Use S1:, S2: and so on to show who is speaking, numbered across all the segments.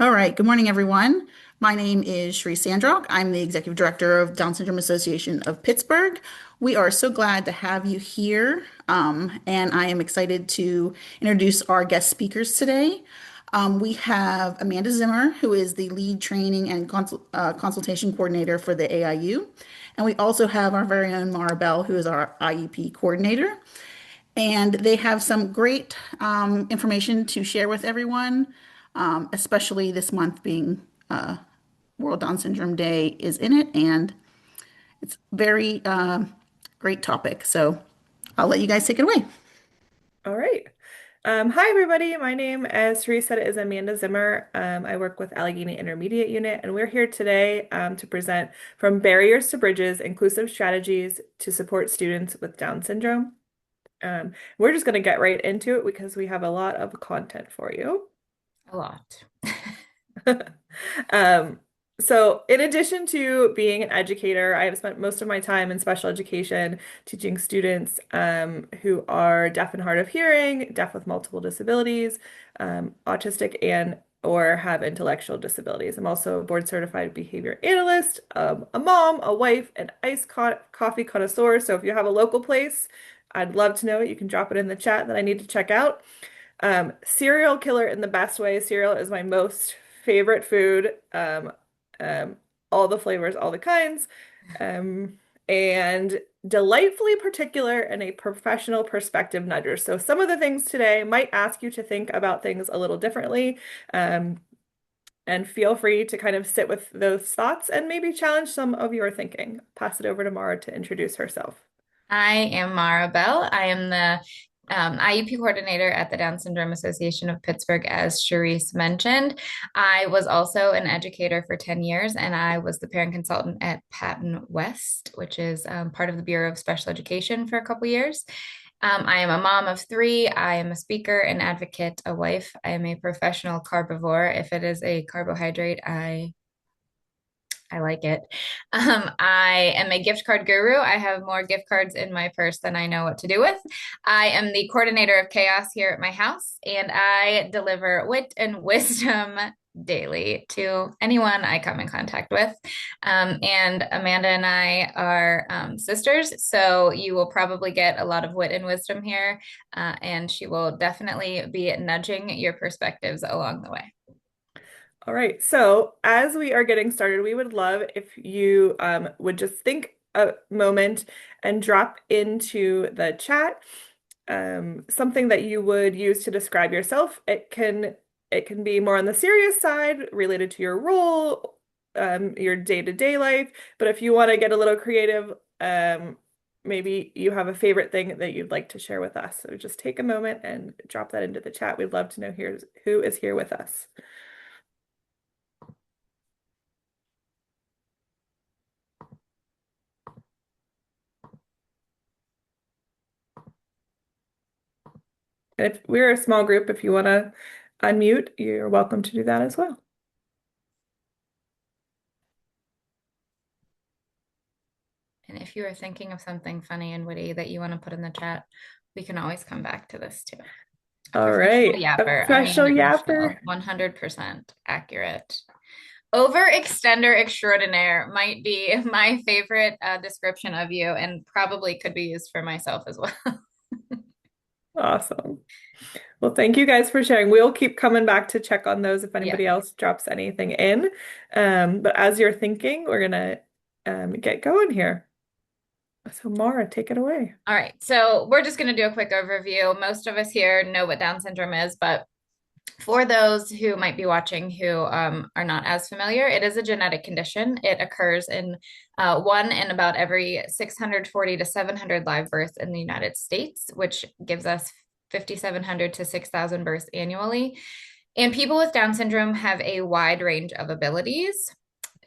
S1: All right. Good morning, everyone. My name is Sheree Sandrock. I'm the Executive Director of Down Syndrome Association of Pittsburgh. We are so glad to have you here, and I am excited to introduce our guest speakers today. We have Amanda Zimmer, who is the lead training and consultation coordinator for the AIU. And we also have our very own Mara Bell, who is our IEP coordinator. And they have some great information to share with everyone, especially this month being World Down Syndrome Day is in it, and it's very great topic. So I'll let you guys take it away.
S2: All right. Hi, everybody. My name, as Therese said, is Amanda Zimmer. I work with Allegheny Intermediate Unit, and we're here today to present From Barriers to Bridges, Inclusive Strategies to Support Students with Down Syndrome. We're just going to get right into it because we have a lot of content for you.
S3: A lot.
S2: Um, so in addition to being an educator, I have spent most of my time in special education teaching students who are deaf and hard of hearing, deaf with multiple disabilities, autistic and or have intellectual disabilities. I'm also a board certified behavior analyst, a mom, a wife, an iced coffee connoisseur. So if you have a local place, I'd love to know it. You can drop it in the chat that I need to check out. Cereal killer in the best way. Cereal is my most favorite food. Um, all the flavors, all the kinds. Um, and delightfully particular and a professional perspective nudger. So some of the things today might ask you to think about things a little differently. Um, and feel free to kind of sit with those thoughts and maybe challenge some of your thinking. Pass it over to Mara to introduce herself.
S3: I am Mara Bell. I am the IEP coordinator at the Down Syndrome Association of Pittsburgh, as Charisse mentioned. I was also an educator for 10 years, and I was the parent consultant at Patton West, which is part of the Bureau of Special Education for a couple years. I am a mom of three. I am a speaker, an advocate, a wife. I am a professional carbivore. If it is a carbohydrate, I like it. I am a gift card guru. I have more gift cards in my purse than I know what to do with. I am the coordinator of chaos here at my house, and I deliver wit and wisdom daily to anyone I come in contact with. And Amanda and I are sisters, so you will probably get a lot of wit and wisdom here, and she will definitely be nudging your perspectives along the way.
S2: All right, so as we are getting started, we would love if you would just think a moment and drop into the chat something that you would use to describe yourself. It can be more on the serious side related to your role, your day-to-day life, but if you want to get a little creative, maybe you have a favorite thing that you'd like to share with us. So just take a moment and drop that into the chat. We'd love to know who is here with us. And if we're a small group, if you want to unmute, you're welcome to do that as well.
S3: And if you are thinking of something funny and witty that you want to put in the chat, we can always come back to this too. A
S2: All
S3: professional
S2: right, a
S3: yapper. I
S2: professional
S3: am
S2: yapper.
S3: professional, 100% accurate. Overextender extraordinaire might be my favorite description of you, and probably could be used for myself as well.
S2: Awesome. Well, thank you guys for sharing. We'll keep coming back to check on those if
S3: Yeah.
S2: anybody else drops anything in. But as you're thinking, we're gonna get going here. So Mara, take it away.
S3: All right. So we're just going to do a quick overview. Most of us here know what Down syndrome is, but for those who might be watching who are not as familiar, it is a genetic condition. It occurs in one in about every 640 to 700 live births in the United States, which gives us 5,700 to 6,000 births annually. And people with Down syndrome have a wide range of abilities.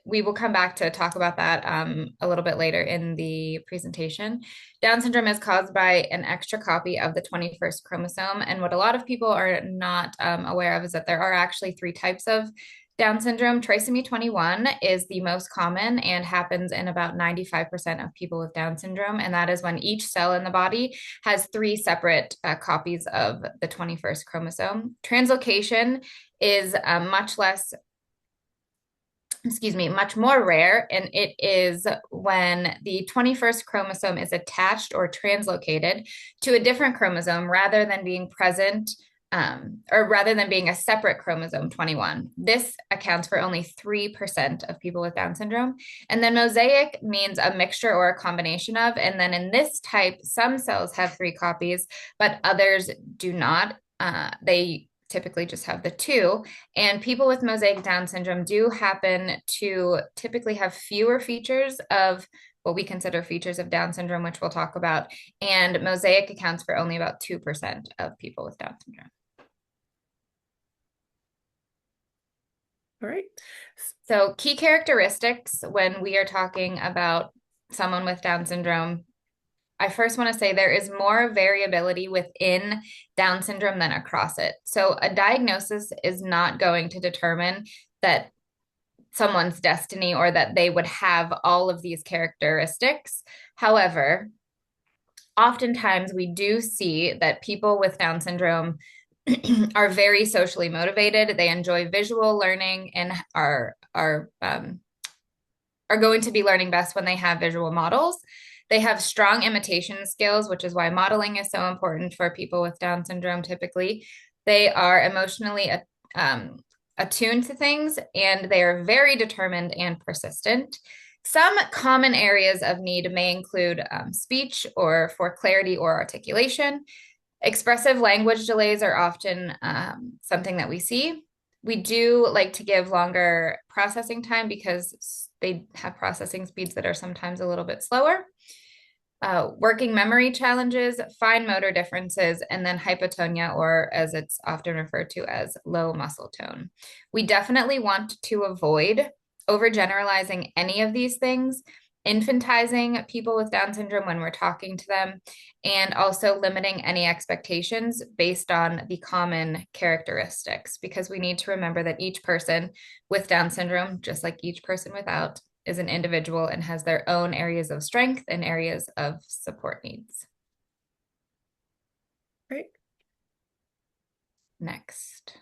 S3: We will come back to talk about that a little bit later in the presentation. Down syndrome is caused by an extra copy of the 21st chromosome. And what a lot of people are not aware of is that there are actually three types of Down syndrome. Trisomy 21 is the most common and happens in about 95% of people with Down syndrome. And that is when each cell in the body has three separate copies of the 21st chromosome. Translocation is much less excuse me, much more rare, and it is when the 21st chromosome is attached or translocated to a different chromosome rather than being present, or rather than being a separate chromosome 21. This accounts for only 3% of people with Down syndrome. And then mosaic means a mixture or a combination of. And then in this type, some cells have 3 copies, but others do not. They typically just have the 2. And people with mosaic Down syndrome do happen to typically have fewer features of what we consider features of Down syndrome, which we'll talk about. And mosaic accounts for only about 2% of people with Down syndrome.
S2: All right.
S3: So, key characteristics when we are talking about someone with Down syndrome, I first want to say there is more variability within Down syndrome than across it. So, a diagnosis is not going to determine that someone's destiny or that they would have all of these characteristics. However, oftentimes we do see that people with Down syndrome are very socially motivated. They enjoy visual learning and are going to be learning best when they have visual models. They have strong imitation skills, which is why modeling is so important for people with Down syndrome typically. They are emotionally attuned to things, and they are very determined and persistent. Some common areas of need may include speech or for clarity or articulation. Expressive language delays are often something that we see. We do like to give longer processing time because they have processing speeds that are sometimes a little bit slower. Working memory challenges, fine motor differences, and then hypotonia, or as it's often referred to as low muscle tone. We definitely want to avoid overgeneralizing any of these things, infantizing people with Down syndrome when we're talking to them, and also limiting any expectations based on the common characteristics, because we need to remember that each person with Down syndrome, just like each person without, is an individual and has their own areas of strength and areas of support needs.
S2: Great.
S3: Next.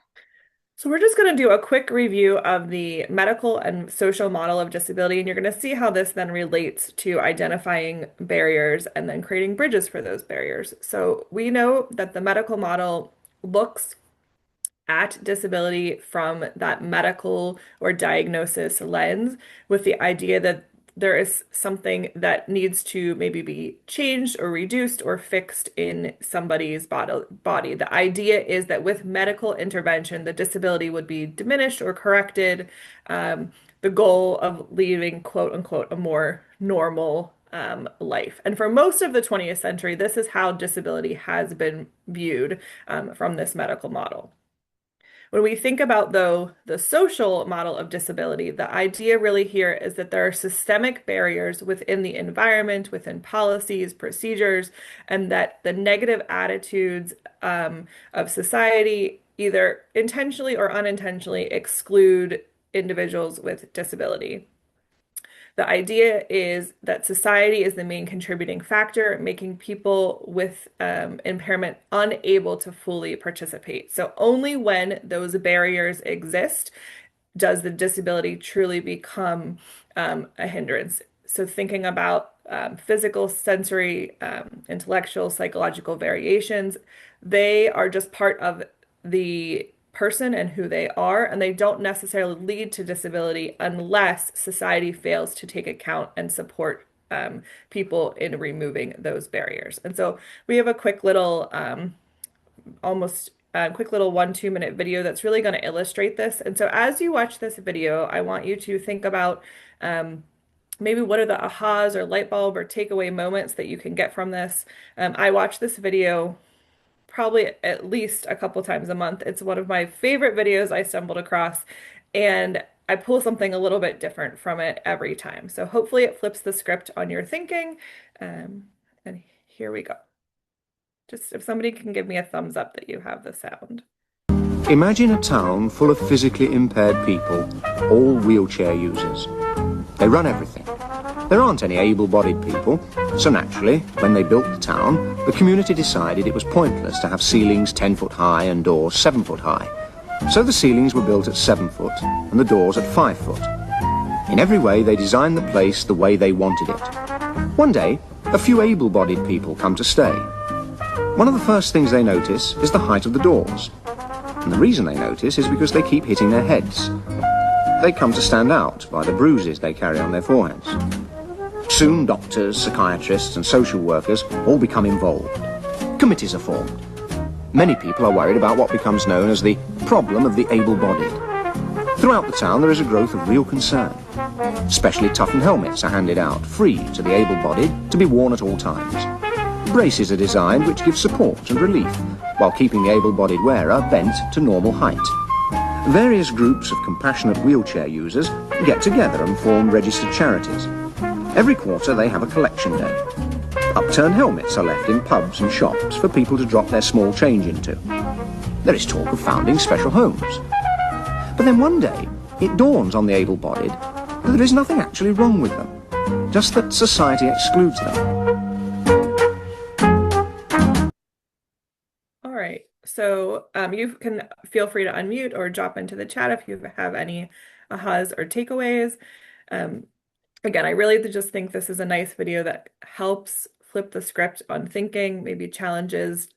S2: So we're just going to do a quick review of the medical and social model of disability, and you're going to see how this then relates to identifying barriers and then creating bridges for those barriers. So we know that the medical model looks at disability from that medical or diagnosis lens, with the idea that there is something that needs to maybe be changed or reduced or fixed in somebody's body. The idea is that with medical intervention, the disability would be diminished or corrected. The goal of leading, quote unquote, a more normal life. And for most of the 20th century, this is how disability has been viewed from this medical model. When we think about, though, the social model of disability, the idea really here is that there are systemic barriers within the environment, within policies, procedures, and that the negative attitudes of society, either intentionally or unintentionally, exclude individuals with disability. The idea is that society is the main contributing factor, making people with impairment unable to fully participate. So only when those barriers exist does the disability truly become a hindrance. So thinking about physical, sensory, intellectual, psychological variations, they are just part of the person and who they are, and they don't necessarily lead to disability unless society fails to take account and support people in removing those barriers. And so we have a quick little, quick little 1-2 minute video that's really going to illustrate this. And so as you watch this video, I want you to think about maybe what are the ahas or light bulb or takeaway moments that you can get from this. I watch this video probably at least a couple times a month. It's one of my favorite videos I stumbled across, and I pull something a little bit different from it every time. So hopefully it flips the script on your thinking. And here we go. Just if somebody can give me a thumbs up that you have the sound.
S4: Imagine a town full of physically impaired people, all wheelchair users. They run everything. There aren't any able-bodied people, so naturally, when they built the town, the community decided it was pointless to have ceilings 10 foot high and doors 7 foot high. So the ceilings were built at 7 foot and the doors at 5 foot. In every way, they designed the place the way they wanted it. One day, a few able-bodied people come to stay. One of the first things they notice is the height of the doors. And the reason they notice is because they keep hitting their heads. They come to stand out by the bruises they carry on their foreheads. Soon, doctors, psychiatrists, and social workers all become involved. Committees are formed. Many people are worried about what becomes known as the problem of the able-bodied. Throughout the town, there is a growth of real concern. Specially toughened helmets are handed out, free to the able-bodied, to be worn at all times. Braces are designed which give support and relief, while keeping the able-bodied wearer bent to normal height. Various groups of compassionate wheelchair users get together and form registered charities. Every quarter they have a collection day. Upturned helmets are left in pubs and shops for people to drop their small change into. There is talk of founding special homes. But then one day, it dawns on the able-bodied that there is nothing actually wrong with them, just that society excludes them.
S2: All right. So you can feel free to unmute or drop into the chat if you have any ahas or takeaways. Again, I really just think this is a nice video that helps flip the script on thinking, maybe challenges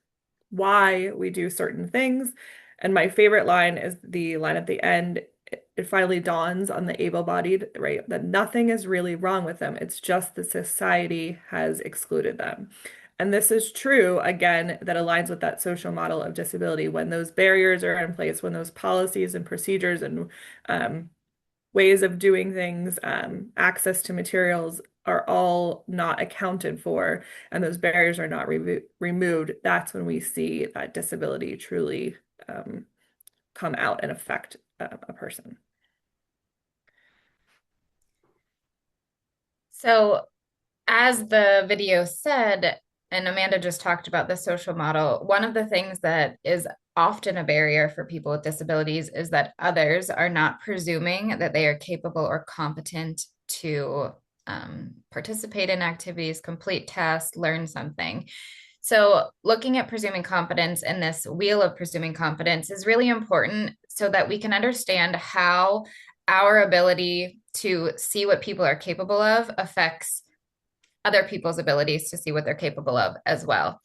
S2: why we do certain things. And my favorite line is the line at the end. It finally dawns on the able-bodied, right, that nothing is really wrong with them. It's just that society has excluded them. And this is true, again, that aligns with that social model of disability. When those barriers are in place, when those policies and procedures and ways of doing things, access to materials are all not accounted for, and those barriers are not removed, that's when we see that disability truly come out and affect a person.
S3: So, as the video said, and Amanda just talked about the social model, one of the things that is often a barrier for people with disabilities is that others are not presuming that they are capable or competent to participate in activities, complete tasks, learn something. So, looking at presuming competence and this wheel of presuming competence is really important so that we can understand how our ability to see what people are capable of affects other people's abilities to see what they're capable of as well.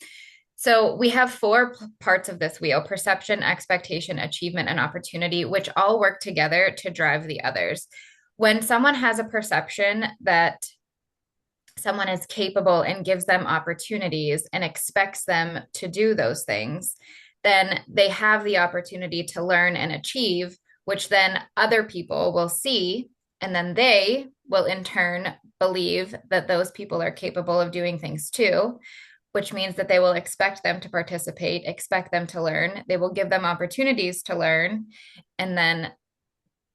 S3: So we have four parts of this wheel: perception, expectation, achievement, and opportunity, which all work together to drive the others. When someone has a perception that someone is capable and gives them opportunities and expects them to do those things, then they have the opportunity to learn and achieve, which then other people will see, and then they will in turn believe that those people are capable of doing things too, which means that they will expect them to participate, expect them to learn. They will give them opportunities to learn, and then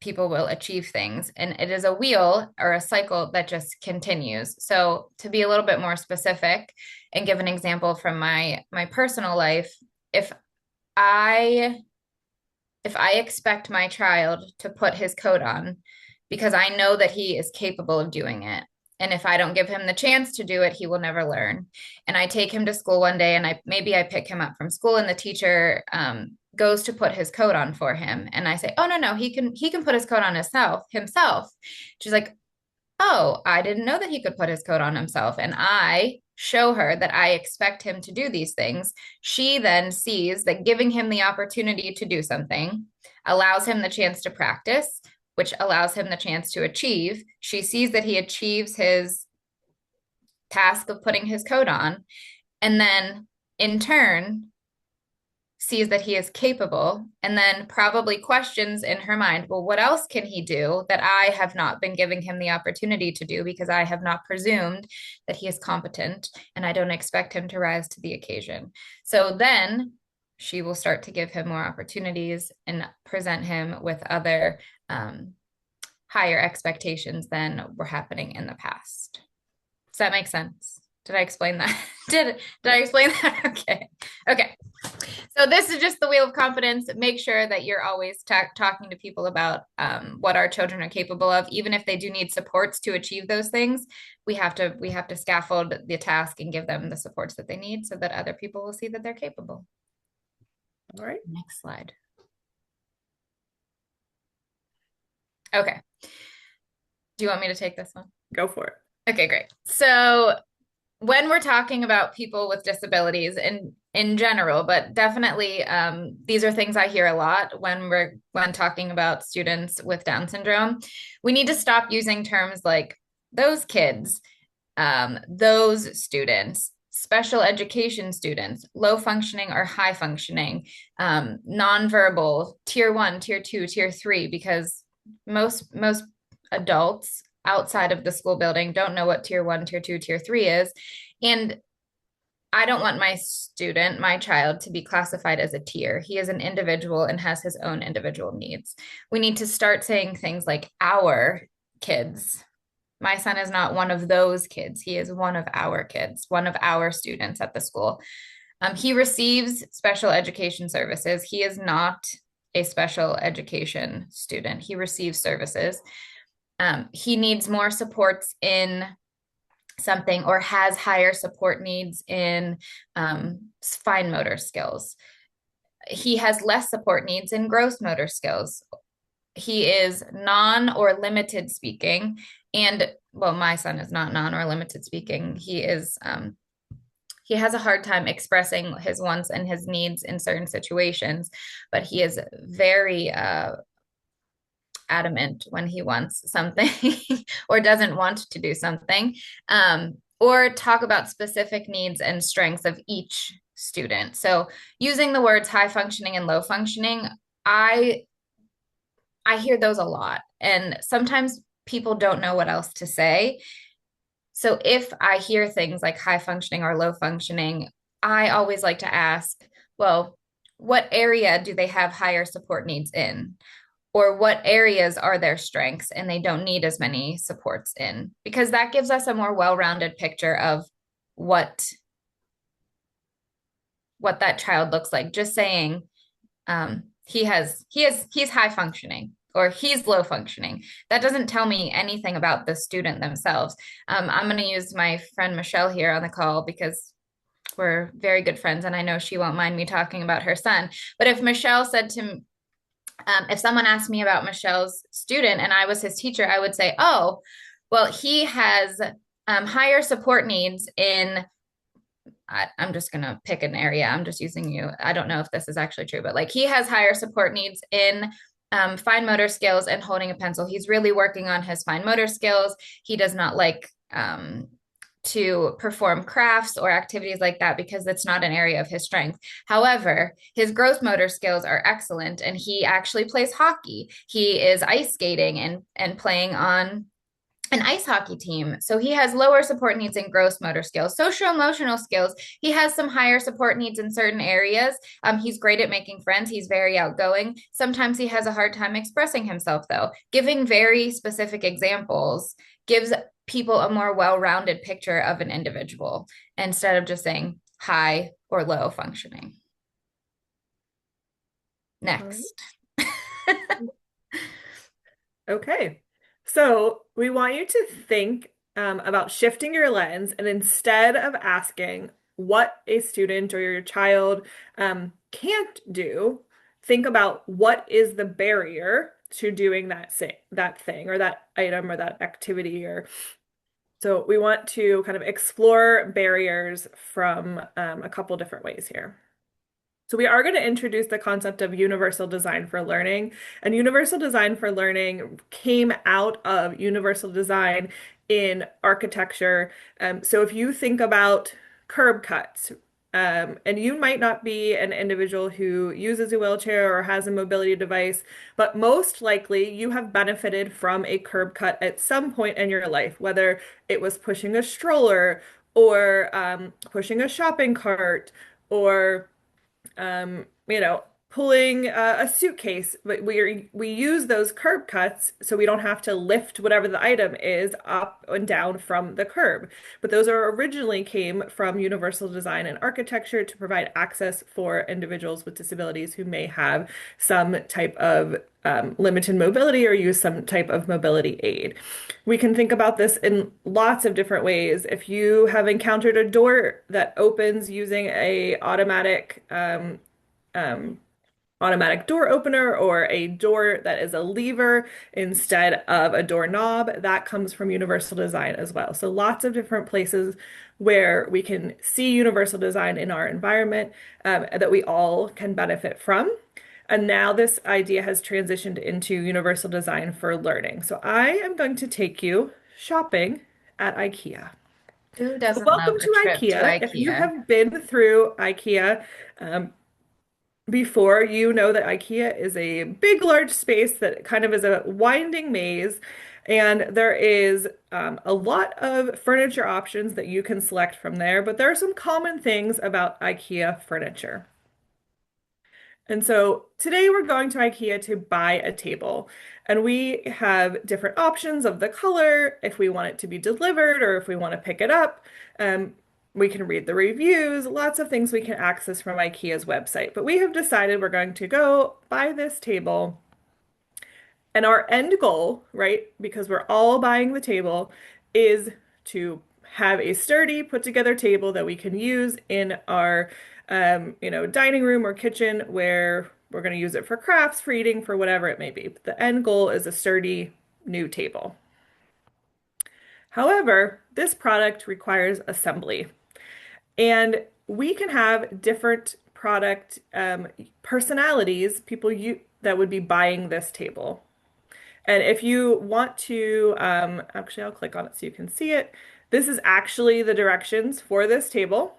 S3: people will achieve things. And it is a wheel or a cycle that just continues. So to be a little bit more specific and give an example from my personal life, if I expect my child to put his coat on because I know that he is capable of doing it, and if I don't give him the chance to do it, he will never learn. And I take him to school one day, and I pick him up from school, and the teacher goes to put his coat on for him, and I say, "Oh no, he can put his coat on himself." She's like, "Oh, I didn't know that he could put his coat on himself." And I show her that I expect him to do these things. She then sees that giving him the opportunity to do something allows him the chance to practice, which allows him the chance to achieve. She sees that he achieves his task of putting his coat on, and then in turn sees that he is capable, and then probably questions in her mind, well, what else can he do that I have not been giving him the opportunity to do because I have not presumed that he is competent and I don't expect him to rise to the occasion. So then she will start to give him more opportunities and present him with other higher expectations than were happening in the past. Does that make sense? Did I explain that? Did I explain that? Okay. So this is just the wheel of confidence. Make sure that you're always talking to people about what our children are capable of, even if they do need supports to achieve those things. We have to scaffold the task and give them the supports that they need so that other people will see that they're capable.
S2: All right.
S3: Next slide. Okay. Do you want me to take this one?
S2: Go for it.
S3: Okay, great. So when we're talking about people with disabilities in general, but definitely these are things I hear a lot when talking about students with Down syndrome. We need to stop using terms like those kids, those students, special education students, low functioning or high functioning, nonverbal, tier one, tier two, tier three, because most adults outside of the school building don't know what tier one, tier two, tier three is. And I don't want my student, my child, to be classified as a tier. He is an individual and has his own individual needs. We need to start saying things like our kids. My son is not one of those kids. He is one of our kids, one of our students at the school. He receives special education services. He is not a special education student. He receives services. He needs more supports in something or has higher support needs in fine motor skills. He has less support needs in gross motor skills. He is non or limited speaking. And well, my son is not non or limited speaking. He has a hard time expressing his wants and his needs in certain situations, but he is very adamant when he wants something or doesn't want to do something, or talk about specific needs and strengths of each student. So using the words high functioning and low functioning, I I hear those a lot, and sometimes people don't know what else to say. So if I hear things like high functioning or low functioning, I always like to ask, well, what area do they have higher support needs in? Or what areas are their strengths and they don't need as many supports in? Because that gives us a more well-rounded picture of what what that child looks like. Just saying he's high functioning or he's low functioning. That doesn't tell me anything about the student themselves. I'm going to use my friend Michelle here on the call because we're very good friends and I know she won't mind me talking about her son. But if Michelle said to if someone asked me about Michelle's student and I was his teacher, I would say, oh, well, he has higher support needs in, I'm just going to pick an area. I'm just using you. I don't know if this is actually true, but like he has higher support needs in fine motor skills and holding a pencil. He's really working on his fine motor skills. He does not like to perform crafts or activities like that because it's not an area of his strength. However, his gross motor skills are excellent and he actually plays hockey. He is ice skating and playing on an ice hockey team. So he has lower support needs in gross motor skills. Social emotional skills, he has some higher support needs in certain areas. He's great at making friends. He's very outgoing. Sometimes he has a hard time expressing himself, though. Giving very specific examples gives people a more well-rounded picture of an individual instead of just saying high or low functioning. Next.
S2: Okay. So we want you to think about shifting your lens, and instead of asking what a student or your child can't do, think about what is the barrier to doing that thing or that item or that activity. Or so we want to kind of explore barriers from a couple different ways here. So we are going to introduce the concept of universal design for learning. And universal design for learning came out of universal design in architecture. So if you think about curb cuts, and you might not be an individual who uses a wheelchair or has a mobility device, but most likely you have benefited from a curb cut at some point in your life, whether it was pushing a stroller or pushing a shopping cart or pulling a suitcase, but we use those curb cuts so we don't have to lift whatever the item is up and down from the curb. But those are originally came from universal design and architecture to provide access for individuals with disabilities who may have some type of limited mobility or use some type of mobility aid. We can think about this in lots of different ways. If you have encountered a door that opens using a automatic automatic door opener or a door that is a lever instead of a doorknob. That comes from universal design as well. So lots of different places where we can see universal design in our environment that we all can benefit from. And now this idea has transitioned into universal design for learning. So I am going to take you shopping at IKEA.
S3: Who
S2: So
S3: doesn't
S2: welcome
S3: love a
S2: to
S3: trip to
S2: IKEA. If you
S3: IKEA?
S2: have been through IKEA, um, before, you know that IKEA is a big, large space that kind of is a winding maze, and there is a lot of furniture options that you can select from there, but there are some common things about IKEA furniture. And so today we're going to IKEA to buy a table. And we have different options of the color, if we want it to be delivered or if we want to pick it up. Um, we can read the reviews, lots of things we can access from IKEA's website. But we have decided we're going to go buy this table. And our end goal, right, because we're all buying the table, is to have a sturdy, put together table that we can use in our, dining room or kitchen where we're going to use it for crafts, for eating, for whatever it may be. But the end goal is a sturdy new table. However, this product requires assembly, and we can have different product personalities, people you that would be buying this table. And if you want to, actually, I'll click on it so you can see it. This is actually the directions for this table.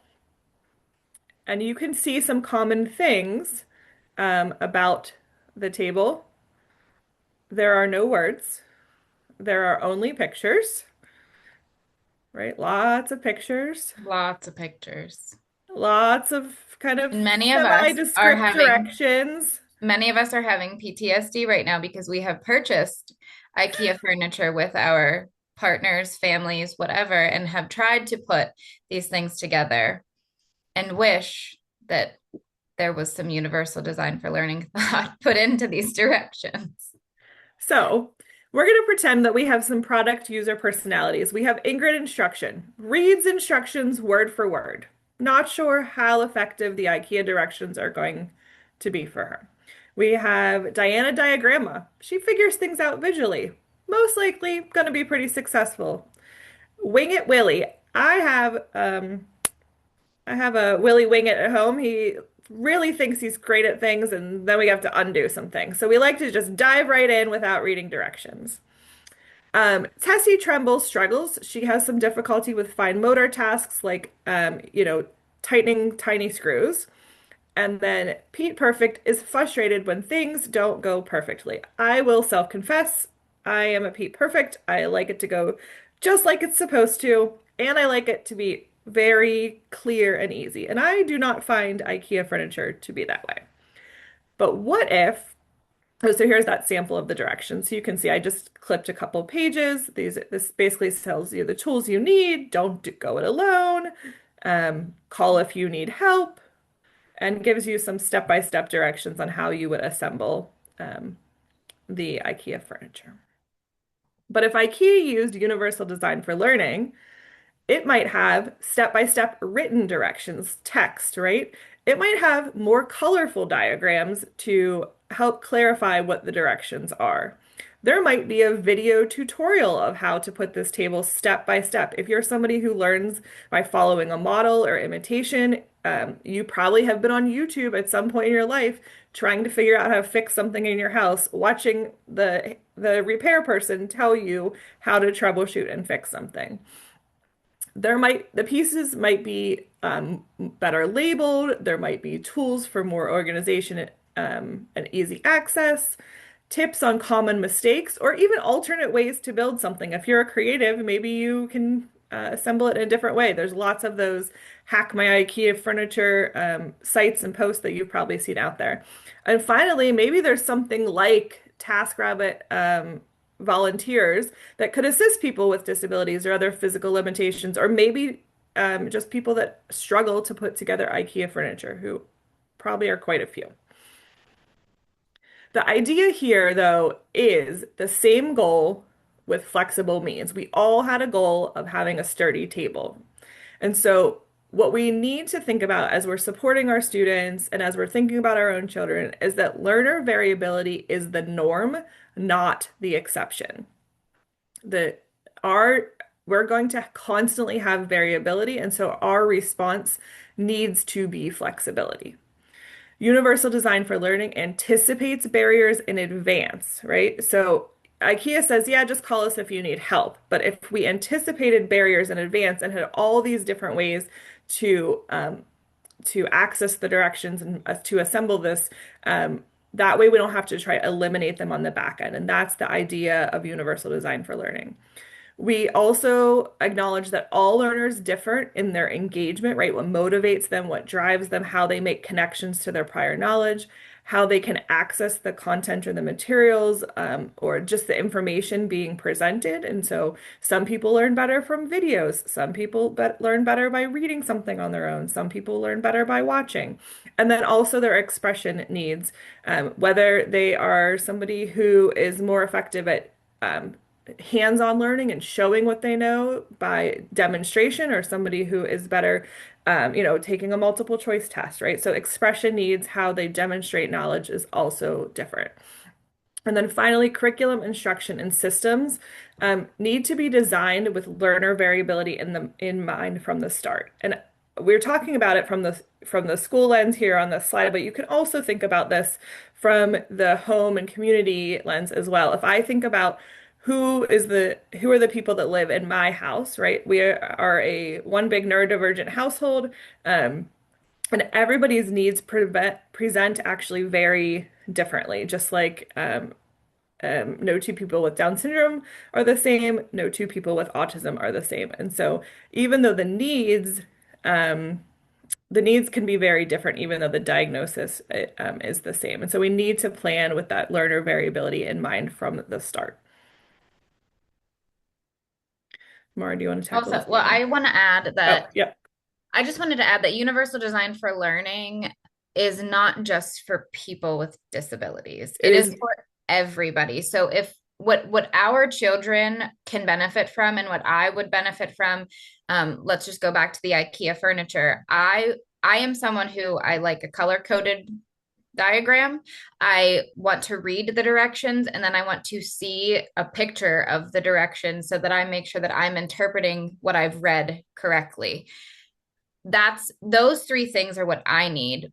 S2: And you can see some common things about the table. There are no words. There are only pictures, right? Lots of pictures.
S3: Lots of pictures.
S2: Lots of kind of
S3: And
S2: semi-descript directions.
S3: many of us are having PTSD right now because we have purchased IKEA furniture with our partners, families, whatever, and have tried to put these things together and wish that there was some universal design for learning thought put into these directions.
S2: So we're going to pretend that we have some product user personalities. We have Ingrid instruction, reads instructions word for word. Not sure how effective the IKEA directions are going to be for her. We have Diana diagramma. She figures things out visually. Most likely going to be pretty successful. Wing It Willie. I have a Willie Wing It at home. He really thinks he's great at things, and then we have to undo some things. So we like to just dive right in without reading directions. Tessie Tremble struggles. She has some difficulty with fine motor tasks like, tightening tiny screws. And then Pete Perfect is frustrated when things don't go perfectly. I will self-confess, I am a Pete Perfect. I like it to go just like it's supposed to, and I like it to be very clear and easy. And I do not find IKEA furniture to be that way. But what if, oh, so here's that sample of the directions. So you can see I just clipped a couple pages. This basically tells you the tools you need. Don't go it alone. Call if you need help, and gives you some step-by-step directions on how you would assemble the IKEA furniture. But if IKEA used universal design for learning, it might have step-by-step written directions, text, right? It might have more colorful diagrams to help clarify what the directions are. There might be a video tutorial of how to put this table step by step. If you're somebody who learns by following a model or imitation, you probably have been on YouTube at some point in your life trying to figure out how to fix something in your house, watching the repair person tell you how to troubleshoot and fix something. The pieces might be better labeled. There might be tools for more organization and easy access, tips on common mistakes, or even alternate ways to build something. If you're a creative, maybe you can assemble it in a different way. There's lots of those hack my IKEA furniture sites and posts that you've probably seen out there. And finally, maybe there's something like TaskRabbit volunteers that could assist people with disabilities or other physical limitations, or maybe just people that struggle to put together IKEA furniture, who probably are quite a few. The idea here, though, is the same goal with flexible means. We all had a goal of having a sturdy table. And so what we need to think about as we're supporting our students and as we're thinking about our own children is that learner variability is the norm, not the exception. The our We're going to constantly have variability, and so our response needs to be flexibility. Universal design for learning anticipates barriers in advance, right? So IKEA says, yeah, just call us if you need help. But if we anticipated barriers in advance and had all these different ways to access the directions and to assemble this, that way we don't have to try to eliminate them on the back end. And that's the idea of universal design for learning. We also acknowledge that all learners differ in their engagement, right? What motivates them, what drives them, how they make connections to their prior knowledge, how they can access the content or the materials, or just the information being presented. And so some people learn better from videos. Some people learn better by reading something on their own. Some people learn better by watching. And then also their expression needs, whether they are somebody who is more effective at hands-on learning and showing what they know by demonstration, or somebody who is better, taking a multiple choice test, right? So expression needs, how they demonstrate knowledge is also different. And then finally, curriculum instruction and systems need to be designed with learner variability in mind from the start. And we're talking about it from the school lens here on the slide, but you can also think about this from the home and community lens as well. If I think about who are the people that live in my house, right? We are a one big neurodivergent household, and everybody's needs present actually very differently. Just like no two people with Down syndrome are the same, no two people with autism are the same. And so even though the needs can be very different, even though the diagnosis is the same. And so we need to plan with that learner variability in mind from the start. Mara, do you want to tackle
S3: Also,
S2: this
S3: well,
S2: one?
S3: I want to add
S2: Oh,
S3: that
S2: yeah.
S3: I just wanted to add that universal design for learning is not just for people with disabilities.
S2: It
S3: It is
S2: is,
S3: for everybody. So if what our children can benefit from and what I would benefit from, let's just go back to the IKEA furniture. I am someone who I like a color coded diagram. I want to read the directions and then I want to see a picture of the directions so that I make sure that I'm interpreting what I've read correctly. That's those three things are what I need.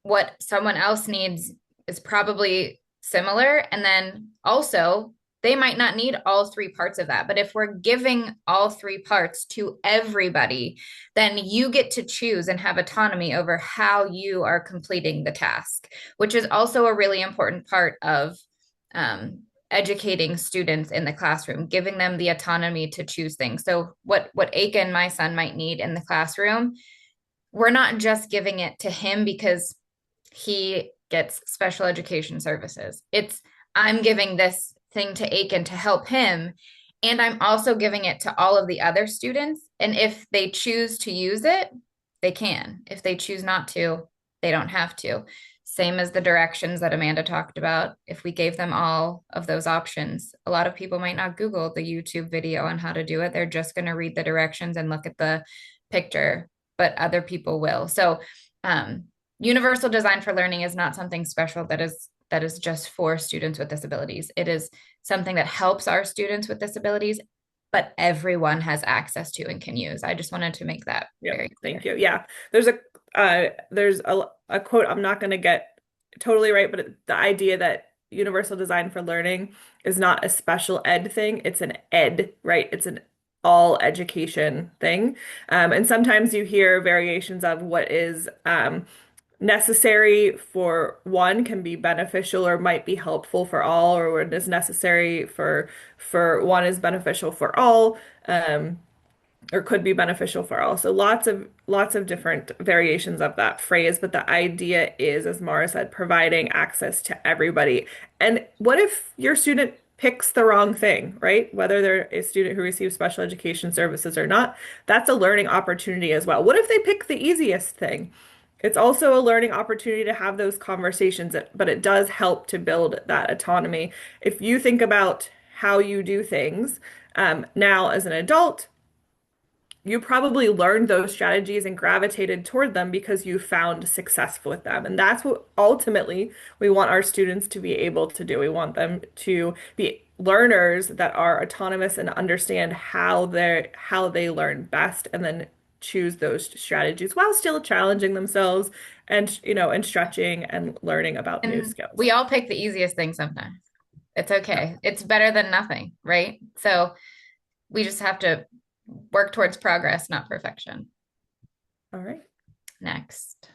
S3: What someone else needs is probably similar. And then also, they might not need all three parts of that. But if we're giving all three parts to everybody, then you get to choose and have autonomy over how you are completing the task, which is also a really important part of educating students in the classroom, giving them the autonomy to choose things. So what Aiken, my son, might need in the classroom, we're not just giving it to him because he gets special education services. It's I'm giving this thing to Aiken to help him. And I'm also giving it to all of the other students. And if they choose to use it, they can. If they choose not to, they don't have to. Same as the directions that Amanda talked about. If we gave them all of those options, a lot of people might not Google the YouTube video on how to do it. They're just going to read the directions and look at the picture, but other people will. So, universal design for learning is not something special that is just for students with disabilities. It is something that helps our students with disabilities, but everyone has access to and can use. I just wanted to make that
S2: yeah,
S3: very clear.
S2: thank you. Yeah, there's a quote, I'm not going to get totally right, but the idea that universal design for learning is not a special ed thing, it's an ed, right? It's an all education thing. And sometimes you hear variations of what is necessary for one can be beneficial or might be helpful for all, or what is necessary for one is beneficial for all, or could be beneficial for all. So lots of different variations of that phrase, but the idea is, as Mara said, providing access to everybody. And what if your student picks the wrong thing, right? Whether they're a student who receives special education services or not, that's a learning opportunity as well. What if they pick the easiest thing? It's also a learning opportunity to have those conversations, but it does help to build that autonomy. If you think about how you do things, now as an adult, you probably learned those strategies and gravitated toward them because you found success with them. And that's what ultimately we want our students to be able to do. We want them to be learners that are autonomous and understand how they learn best and then choose those strategies while still challenging themselves and and stretching and learning about new
S3: And
S2: skills.
S3: we all pick the easiest thing sometimes. It's okay. It's better than nothing, right? So we just have to work towards progress, not perfection.
S2: All right.
S3: Next.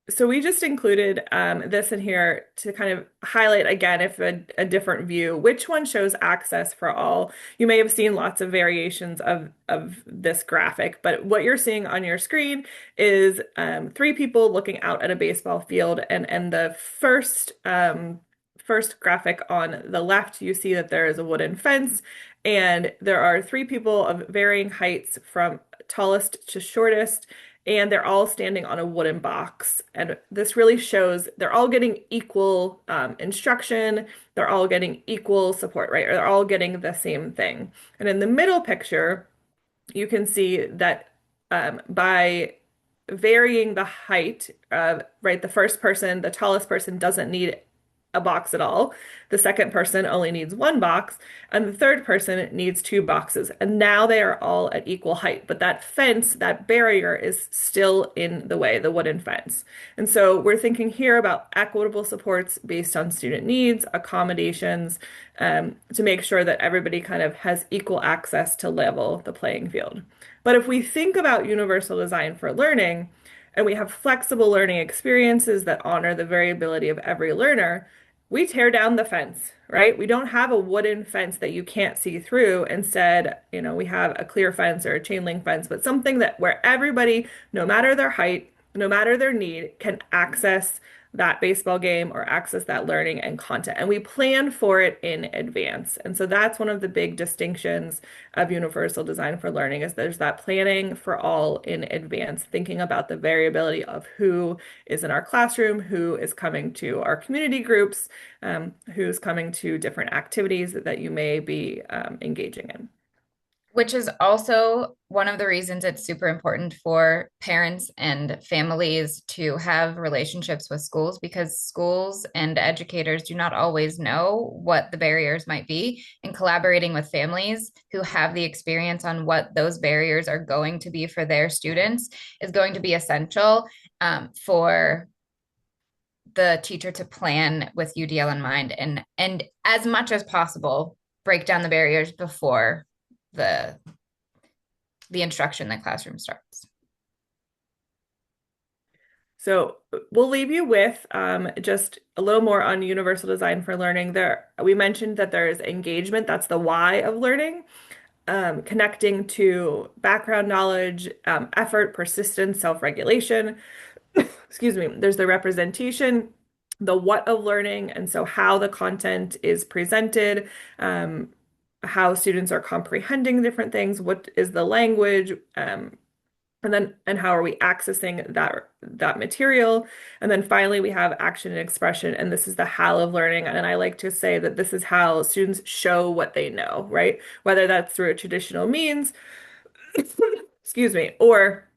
S2: So we just included this in here to kind of highlight again, if a different view, which one shows access for all. You may have seen lots of variations of this graphic, but what you're seeing on your screen is three people looking out at a baseball field, and the first graphic on the left, you see that there is a wooden fence, and there are three people of varying heights from tallest to shortest, and they're all standing on a wooden box. And this really shows they're all getting equal instruction, they're all getting equal support, right? Or they're all getting the same thing. And in the middle picture, you can see that by varying the height of, right, the first person, the tallest person doesn't need a box at all. The second person only needs one box, and the third person needs two boxes. And now they are all at equal height, but that fence, that barrier is still in the way, the wooden fence. And so we're thinking here about equitable supports based on student needs, accommodations, to make sure that everybody kind of has equal access to level the playing field. But if we think about universal design for learning, and we have flexible learning experiences that honor the variability of every learner, we tear down the fence, right? We don't have a wooden fence that you can't see through. Instead, we have a clear fence or a chain link fence, but something that where everybody, no matter their height, no matter their need, can access that baseball game or access that learning and content. And we plan for it in advance. And so that's one of the big distinctions of universal design for learning is there's that planning for all in advance, thinking about the variability of who is in our classroom, who is coming to our community groups, who's coming to different activities that you may be engaging in.
S3: Which is also one of the reasons it's super important for parents and families to have relationships with schools because schools and educators do not always know what the barriers might be. And collaborating with families who have the experience on what those barriers are going to be for their students is going to be essential for the teacher to plan with UDL in mind and as much as possible break down the barriers before the instruction in the classroom starts.
S2: So we'll leave you with just a little more on universal design for learning. There, we mentioned that there is engagement. That's the why of learning. Connecting to background knowledge, effort, persistence, self-regulation. Excuse me. There's the representation, the what of learning, and so how the content is presented, how students are comprehending different things, what is the language, and how are we accessing that material? And then finally, we have action and expression, and this is the how of learning. And I like to say that this is how students show what they know, right? Whether that's through a traditional means, excuse me, or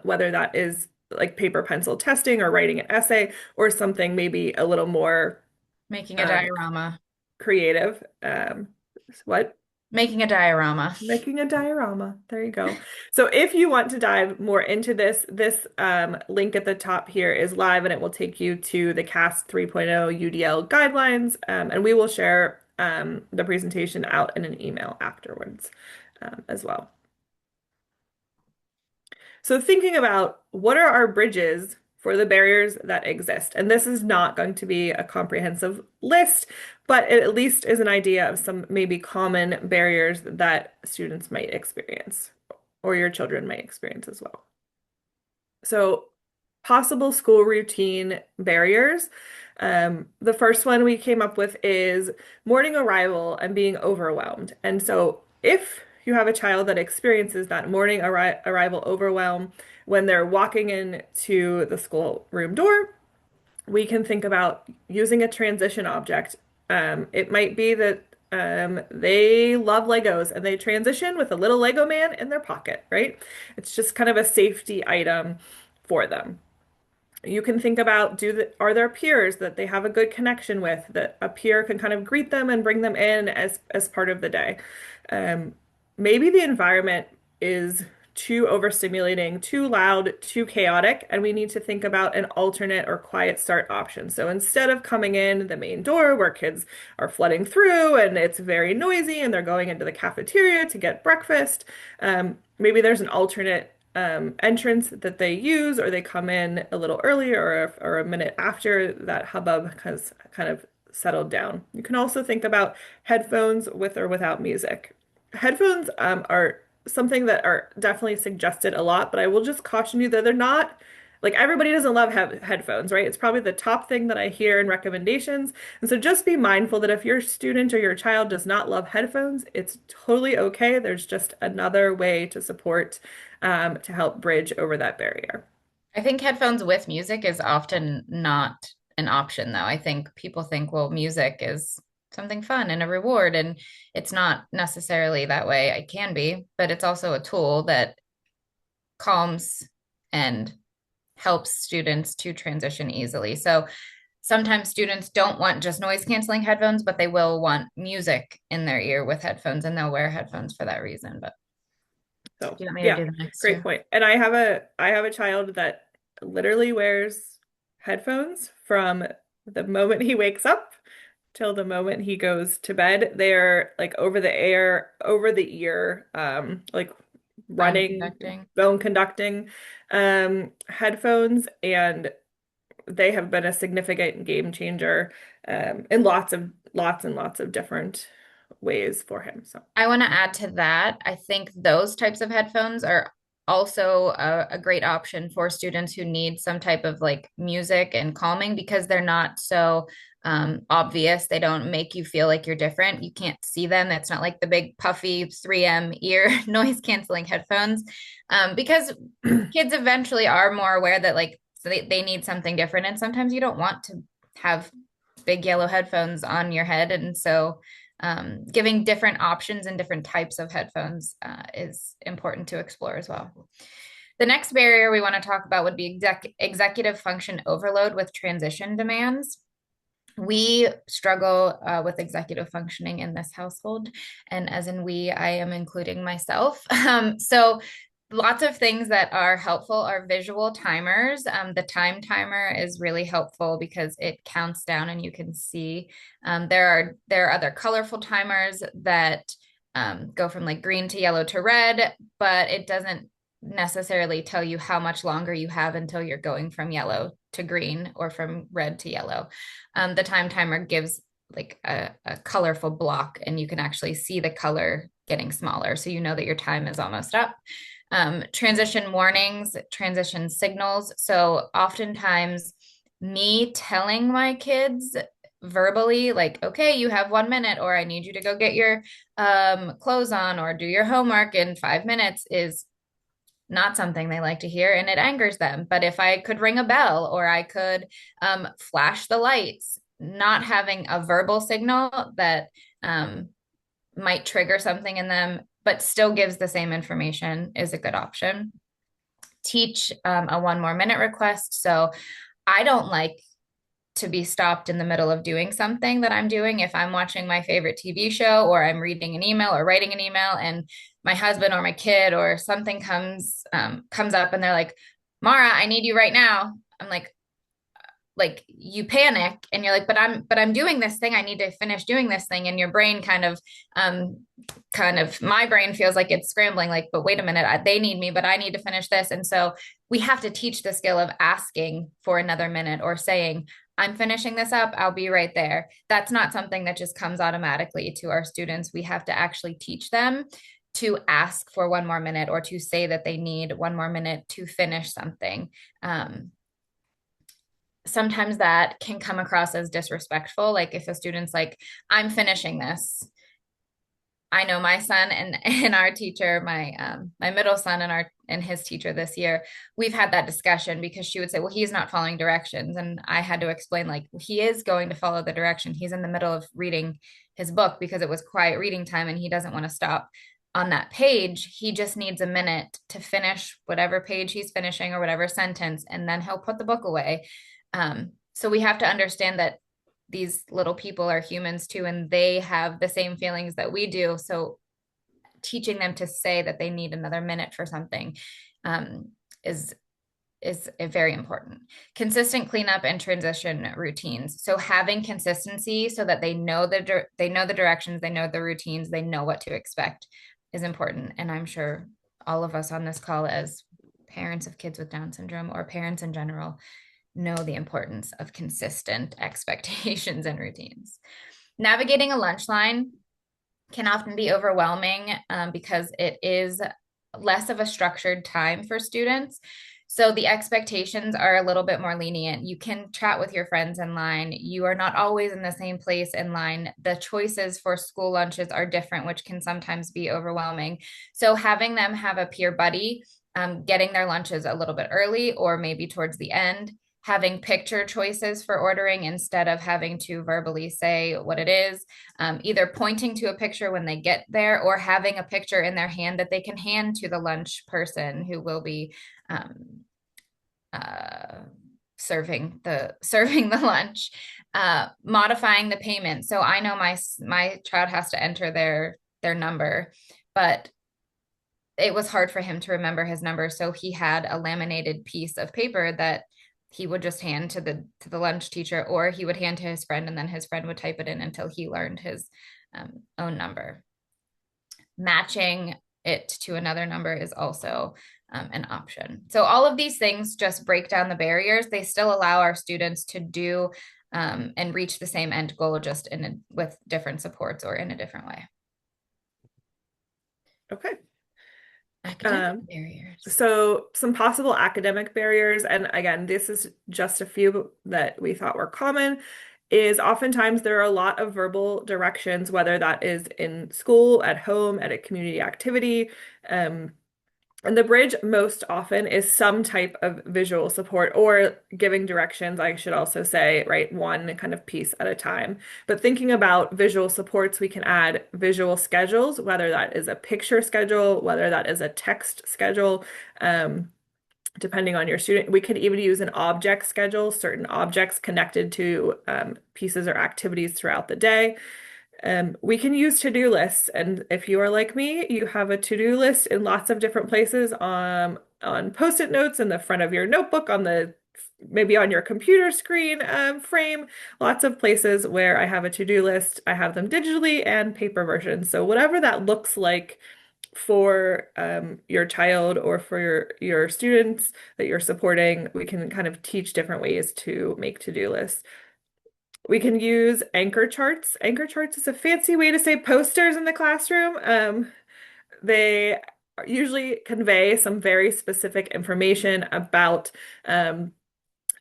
S2: whether that is like paper pencil testing or writing an essay or something maybe a little more
S3: Making a
S2: um,
S3: diorama.
S2: creative. What?
S3: Making a diorama.
S2: Making a diorama. There you go. So if you want to dive more into this link at the top here is live and it will take you to the CAST 3.0 UDL guidelines. And we will share the presentation out in an email afterwards as well. So thinking about what are our bridges for the barriers that exist. And this is not going to be a comprehensive list, but it at least is an idea of some maybe common barriers that students might experience or your children might experience as well. So possible school routine barriers. The first one we came up with is morning arrival and being overwhelmed. And so if you have a child that experiences that morning arrival overwhelm when they're walking into the schoolroom door, we can think about using a transition object. It might be that They love Legos and they transition with a little Lego man in their pocket, right? It's just kind of a safety item for them. You can think about are there peers that they have a good connection with that a peer can kind of greet them and bring them in as part of the day. Um, Maybe the environment is too overstimulating, too loud, too chaotic, and we need to think about an alternate or quiet start option. So instead of coming in the main door where kids are flooding through and it's very noisy and they're going into the cafeteria to get breakfast, maybe there's an alternate entrance that they use, or they come in a little earlier or a minute after that hubbub has kind of settled down. You can also think about headphones with or without music. Headphones are something that are definitely suggested a lot, but I will just caution you that they're not like everybody doesn't love headphones, right? It's probably the top thing that I hear in recommendations. And so just be mindful that if your student or your child does not love headphones, it's totally okay. There's just another way to support to help bridge over that barrier.
S3: I think headphones with music is often not an option, though. I think people think, well, music is something fun and a reward, and it's not necessarily that way. It can be, but it's also a tool that calms and helps students to transition easily. So sometimes students don't want just noise canceling headphones, but they will want music in their ear with headphones, and they'll wear headphones for that reason. But do
S2: So
S3: you want me to
S2: yeah,
S3: do the next
S2: great
S3: two?
S2: point. And I have a child that literally wears headphones from the moment he wakes up till the moment he goes to bed. They're like over the air, over the ear, like
S3: Bone
S2: running,
S3: conducting.
S2: bone conducting headphones, and they have been a significant game changer in lots and lots of different ways for him. So
S3: I want to add to that. I think those types of headphones are also a great option for students who need some type of like music and calming because they're not so obvious. They don't make you feel like you're different. You can't see them. It's not like the big puffy 3M ear noise canceling headphones. Because kids eventually are more aware that like so they need something different. And sometimes you don't want to have big yellow headphones on your head. And so giving different options and different types of headphones is important to explore as well. The next barrier we want to talk about would be executive function overload with transition demands. We struggle with executive functioning in this household. And as in we, I am including myself. So lots of things that are helpful are visual timers. The time timer is really helpful because it counts down and you can see. There are other colorful timers that go from like green to yellow to red, but it doesn't necessarily tell you how much longer you have until you're going from yellow to green or from red to yellow. The time timer gives like a colorful block and you can actually see the color getting smaller. So you know that your time is almost up. Transition warnings, transition signals. So oftentimes me telling my kids verbally like, okay, you have 1 minute, or I need you to go get your clothes on or do your homework in 5 minutes is not something they like to hear and it angers them. But if I could ring a bell or I could flash the lights, not having a verbal signal that might trigger something in them, but still gives the same information is a good option. Teach a 1 more minute request. So I don't like to be stopped in the middle of doing something that I'm doing. If I'm watching my favorite TV show or I'm reading an email or writing an email and my husband or my kid or something comes up and they're like, Mara, I need you right now. I'm like you panic and you're like, but I'm doing this thing. I need to finish doing this thing. And your brain my brain feels like it's scrambling, like, but wait a minute, they need me, but I need to finish this. And so we have to teach the skill of asking for another minute or saying, I'm finishing this up. I'll be right there. That's not something that just comes automatically to our students. We have to actually teach them to ask for 1 more minute or to say that they need 1 more minute to finish something. Sometimes that can come across as disrespectful. Like if a student's like, I'm finishing this, I know my son and our teacher, my middle son and his teacher this year, we've had that discussion because she would say, "Well, he's not following directions," and I had to explain like he is going to follow the direction. He's in the middle of reading his book because it was quiet reading time, and he doesn't want to stop on that page. He just needs a minute to finish whatever page he's finishing or whatever sentence, and then he'll put the book away. So we have to understand that these little people are humans too, and they have the same feelings that we do. So teaching them to say that they need another minute for something um, is very important. Consistent cleanup and transition routines. So having consistency so that they know the directions, they know the routines, they know what to expect is important. And I'm sure all of us on this call as parents of kids with Down syndrome or parents in general know the importance of consistent expectations and routines. Navigating a lunch line can often be overwhelming because it is less of a structured time for students. So the expectations are a little bit more lenient. You can chat with your friends in line. You are not always in the same place in line. The choices for school lunches are different, which can sometimes be overwhelming. So having them have a peer buddy, getting their lunches a little bit early or maybe towards the end, having picture choices for ordering instead of having to verbally say what it is, either pointing to a picture when they get there or having a picture in their hand that they can hand to the lunch person who will be um, uh, serving the lunch, modifying the payment. So I know my child has to enter their number, but it was hard for him to remember his number. So he had a laminated piece of paper that he would just hand to the lunch teacher, or he would hand to his friend, and then his friend would type it in until he learned his own number. Matching it to another number is also an option. So all of these things just break down the barriers. They still allow our students to do and reach the same end goal, just with different supports or in a different way.
S2: Okay.
S3: Academic barriers.
S2: So some possible academic barriers, and again, this is just a few that we thought were common, is oftentimes there are a lot of verbal directions, whether that is in school, at home, at a community activity. And the bridge most often is some type of visual support or giving directions, I should also say, right? One kind of piece at a time. But thinking about visual supports, we can add visual schedules, whether that is a picture schedule, whether that is a text schedule, depending on your student. We could even use an object schedule, certain objects connected to pieces or activities throughout the day. We can use to-do lists, and if you are like me, you have a to-do list in lots of different places on post-it notes in the front of your notebook, maybe on your computer screen frame, lots of places where I have a to-do list. I have them digitally and paper versions. So whatever that looks like for your child or for your students that you're supporting, we can kind of teach different ways to make to-do lists. We can use anchor charts. Anchor charts is a fancy way to say posters in the classroom. They usually convey some very specific information about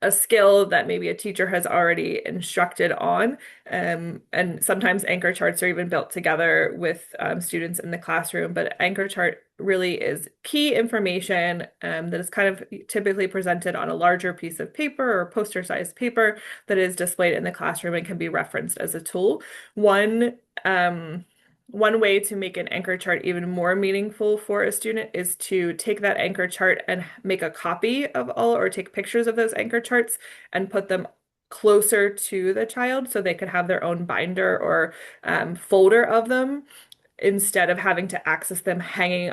S2: a skill that maybe a teacher has already instructed on. And sometimes anchor charts are even built together with students in the classroom. But anchor chart really is key information that is kind of typically presented on a larger piece of paper or poster-sized paper that is displayed in the classroom and can be referenced as a tool. One way to make an anchor chart even more meaningful for a student is to take that anchor chart and make a copy of all, or take pictures of those anchor charts and put them closer to the child so they could have their own binder or folder of them instead of having to access them hanging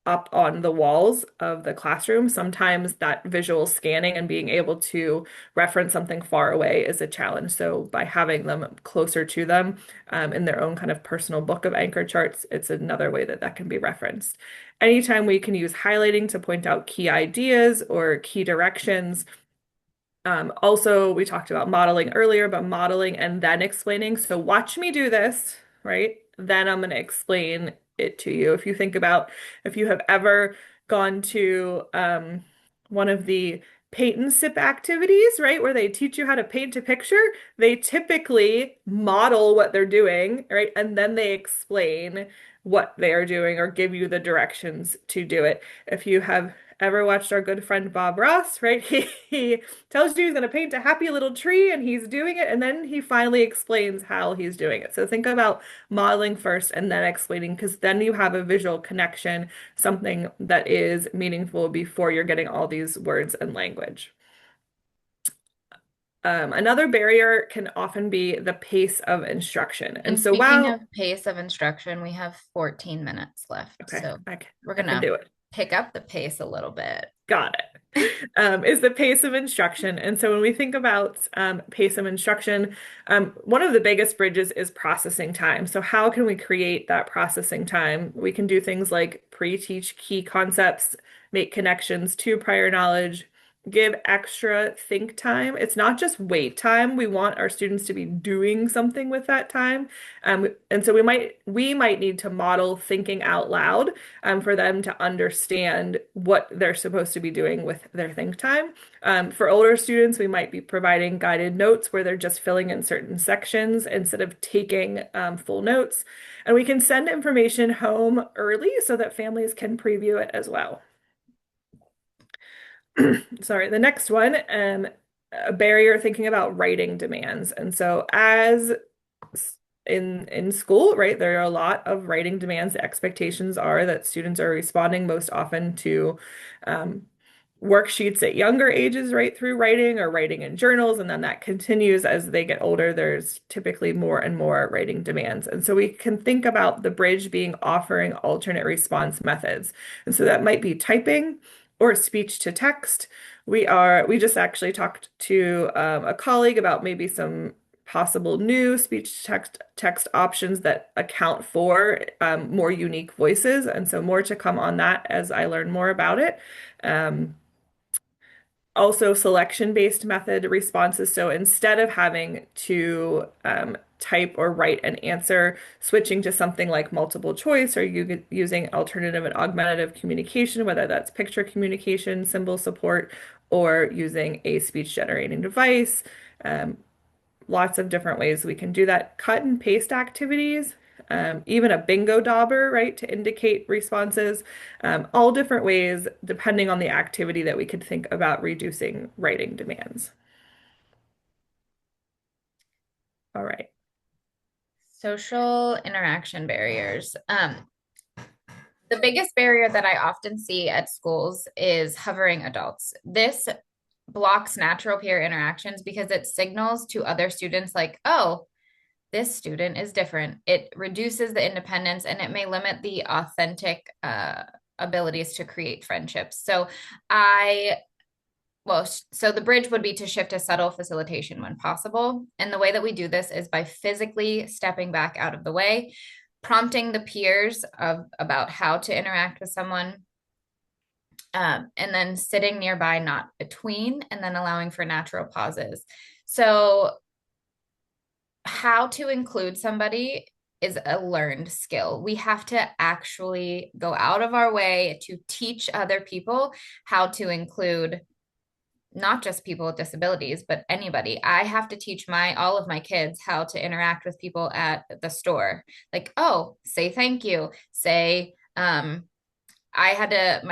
S2: up on the walls of the classroom. Sometimes that visual scanning and being able to reference something far away is a challenge. So by having them closer to them in their own kind of personal book of anchor charts, it's another way that that can be referenced. Anytime we can use highlighting to point out key ideas or key directions. Also, we talked about modeling earlier, but modeling and then explaining. So watch me do this, right? Then I'm going to explain it to you. If you think about if you have ever gone to one of the paint and sip activities, right, where they teach you how to paint a picture, they typically model what they're doing, right, and then they explain what they are doing or give you the directions to do it. If you have ever watched our good friend Bob Ross, right, he tells you he's going to paint a happy little tree and he's doing it, and then he finally explains how he's doing it. So think about modeling first and then explaining, because then you have a visual connection, something that is meaningful before you're getting all these words and language. Another barrier can often be the pace of instruction. And
S3: And
S2: so
S3: speaking
S2: while,
S3: of pace of instruction, we have 14 minutes left.
S2: okay,
S3: So we're
S2: I can
S3: gonna
S2: do it.
S3: pick up the pace a little bit.
S2: Got it. Is the pace of instruction. And so when we think about pace of instruction, one of the biggest bridges is processing time. So how can we create that processing time? We can do things like pre-teach key concepts, make connections to prior knowledge, give extra think time. It's not just wait time. We want our students to be doing something with that time. And so we might need to model thinking out loud for them to understand what they're supposed to be doing with their think time. For older students, we might be providing guided notes where they're just filling in certain sections instead of taking full notes. And we can send information home early so that families can preview it as well. Sorry, the next one, a barrier thinking about writing demands. And so as in school, right, there are a lot of writing demands. The expectations are that students are responding most often to worksheets at younger ages, right, through writing or writing in journals, and then that continues as they get older. There's typically more and more writing demands. And so we can think about the bridge being offering alternate response methods. And so that might be typing or speech to text. We just actually talked to a colleague about maybe some possible new speech to text options that account for more unique voices. And so more to come on that as I learn more about it. Also selection-based method responses. So instead of having to type or write an answer, switching to something like multiple choice, or using alternative and augmentative communication, whether that's picture communication, symbol support, or using a speech generating device. Lots of different ways we can do that. Cut and paste activities, even a bingo dauber, right, to indicate responses, all different ways depending on the activity that we could think about reducing writing demands. All right.
S3: Social interaction barriers. The biggest barrier that I often see at schools is hovering adults. This blocks natural peer interactions because it signals to other students like, oh, this student is different. It reduces the independence and it may limit the authentic abilities to create friendships. So the bridge would be to shift to subtle facilitation when possible. And the way that we do this is by physically stepping back out of the way, prompting the peers about how to interact with someone, and then sitting nearby, not between, and then allowing for natural pauses. So how to include somebody is a learned skill. We have to actually go out of our way to teach other people how to include not just people with disabilities, but anybody. I have to teach all of my kids how to interact with people at the store. Like, oh, say thank you. Say, my